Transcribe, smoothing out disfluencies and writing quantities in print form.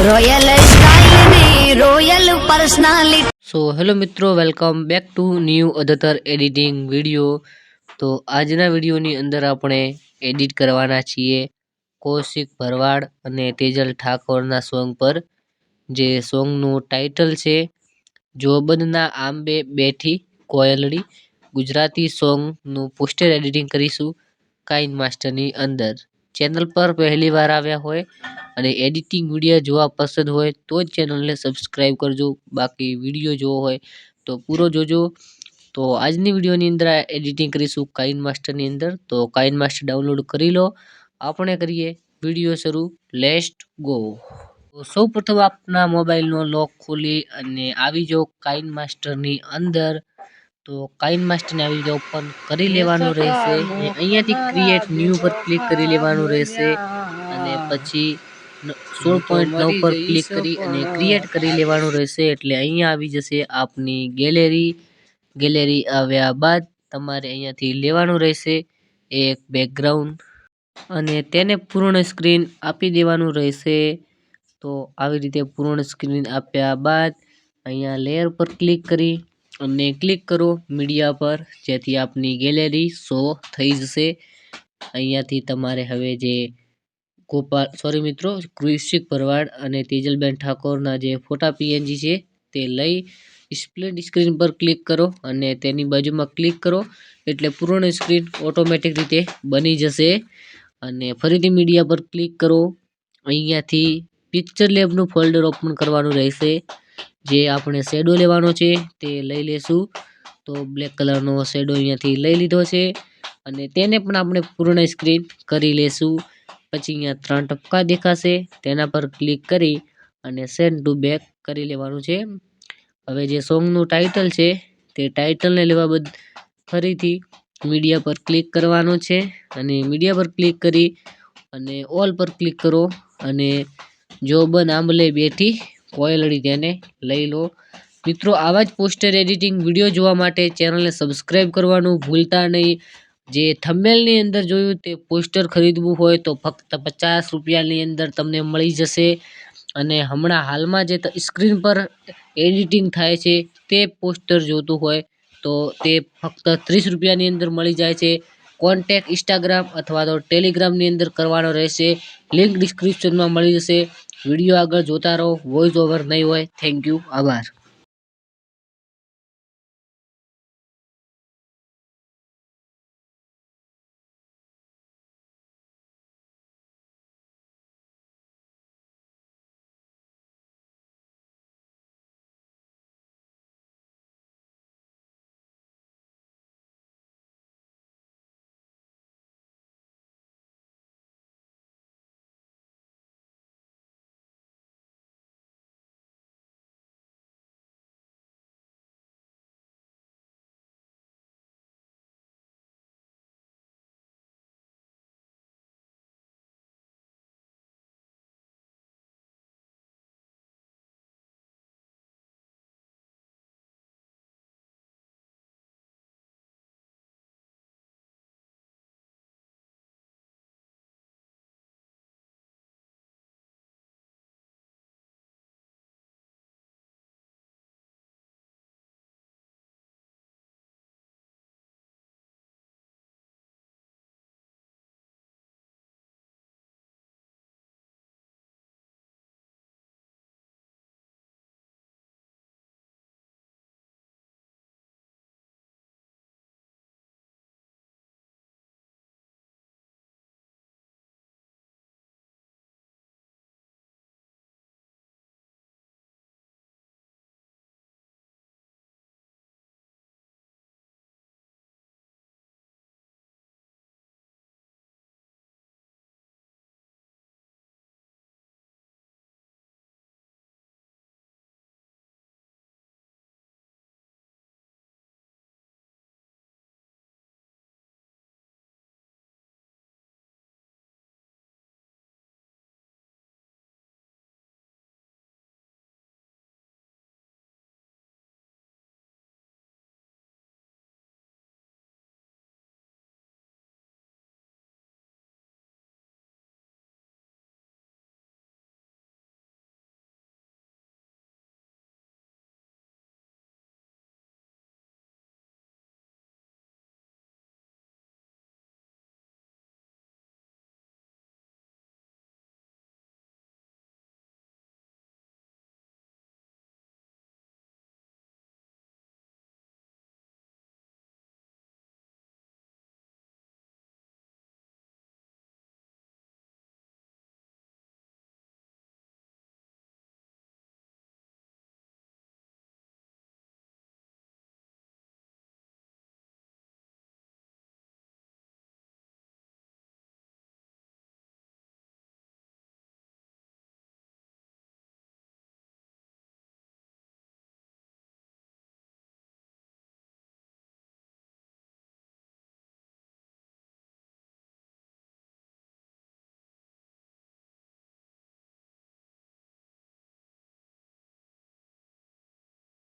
Royal style ને royal personality. So hello મિત્રો, welcome back to new other editing video. તો આજના વિડીયોની અંદર આપણે એડિટ કરવાના છીએ કૌશિક ભરવાડ અને તેજલ ઠાકોરના સોંગ પર, જે સોંગનું ટાઇટલ છે જોબનના આંબે બેઠી કોયલડી। ગુજરાતી સોંગનું પોસ્ટર એડિટિંગ કરીશું કાઇન માસ્ટરની અંદર। ચેનલ પર પહેલી વાર આવ્યા હોય અને એડિટિંગ વિડીયો જોવા પસંદ હોય તો જ ચેનલને સબસ્ક્રાઈબ કરજો, બાકી વિડીયો જોવો હોય તો પૂરો જોજો। તો આજની વિડીયોની અંદર એડિટિંગ કરીશું કાઇન માસ્ટરની અંદર। તો કાઇન માસ્ટર ડાઉનલોડ કરી લો, આપણે કરીએ વિડીયો શરૂ। Let's go. તો સૌ પ્રથમ આપના મોબાઈલનો લોક ખોલી અને આવી જાઓ કાઇન માસ્ટરની અંદર। તો કાઇન માસ્ટરને આવી રીતે ઓપન કરી લેવાનું રહેશે। અહીંયાથી ક્રિએટ ન્યૂ પર ક્લિક કરી લેવાનું રહેશે અને પછી 16.9 પર ક્લિક કરી અને ક્રિએટ કરી લેવાનું રહેશે। એટલે અહીંયા આવી જશે આપની ગેલેરી આવ્યા બાદ તમારે અહીંયાથી લેવાનું રહેશે એક બેકગ્રાઉન્ડ અને તેને પૂર્ણ સ્ક્રીન આપી દેવાનું રહેશે। તો આવી રીતે પૂર્ણ સ્ક્રીન આપ્યા બાદ અહીંયા લેયર પર ક્લિક કરી અને ક્લિક કરો મીડિયા પર, જેથી આપની ગેલેરી શો થઈ જશે। અહીંયાથી તમારે હવે જે કૌશિક ભરવાડ અને તેજલબેન ઠાકોરના જે ફોટા પીએનજી છે તે લઈ સ્પ્લિટ સ્ક્રીન પર ક્લિક કરો અને તેની બાજુમાં ક્લિક કરો, એટલે પૂર્ણ સ્ક્રીન ઓટોમેટિક રીતે બની જશે। અને ફરીથી મીડિયા પર ક્લિક કરો, અહીંયાથી પિક્ચર લેબનું ફોલ્ડર ઓપન કરવાનું રહેશે। જે આપણે શેડો લેવાનો છે તે લઈ લેશું। તો બ્લેક કલરનો શેડો અહીંયાથી લઈ લીધો છે અને તેને પણ આપણે પૂર્ણ સ્ક્રીન કરી લેશું। પછી અહીંયા 3 ટપકા દેખાશે, તેના પર ક્લિક કરી અને સેન્ડ ટુ બેક કરી લેવાનું છે। હવે જે સોંગનું ટાઇટલ છે તે ટાઇટલને લેવા બદ ફરીથી મીડિયા પર ક્લિક કરવાનું છે અને મીડિયા પર ક્લિક કરી અને ઓલ પર ક્લિક કરો અને જોબન આંબલે બેઠી કોયલડી તેને લઈ લો। મિત્રો, આવા જ પોસ્ટર એડિટિંગ વિડીયો જોવા માટે ચેનલને સબસ્ક્રાઈબ કરવાનું ભૂલતા નહીં। જે થંબનેલની અંદર જોયું તે પોસ્ટર ખરીદવું હોય તો ફક્ત 50 રૂપિયાની અંદર તમને મળી જશે। અને હમણાં હાલમાં જે સ્ક્રીન પર એડિટિંગ થાય છે તે પોસ્ટર જોતું હોય તો તે ફક્ત 30 રૂપિયાની અંદર મળી જાય છે। કોન્ટેક્ટ ઇન્સ્ટાગ્રામ અથવા તો ટેલિગ્રામની અંદર કરવાનો રહેશે, લિંક ડિસ્ક્રિપ્શનમાં મળી જશે। વિડીયો આગળ જોતા રહો, વોઇસ ઓવર નહીં હોય। થેન્ક યુ, આભાર।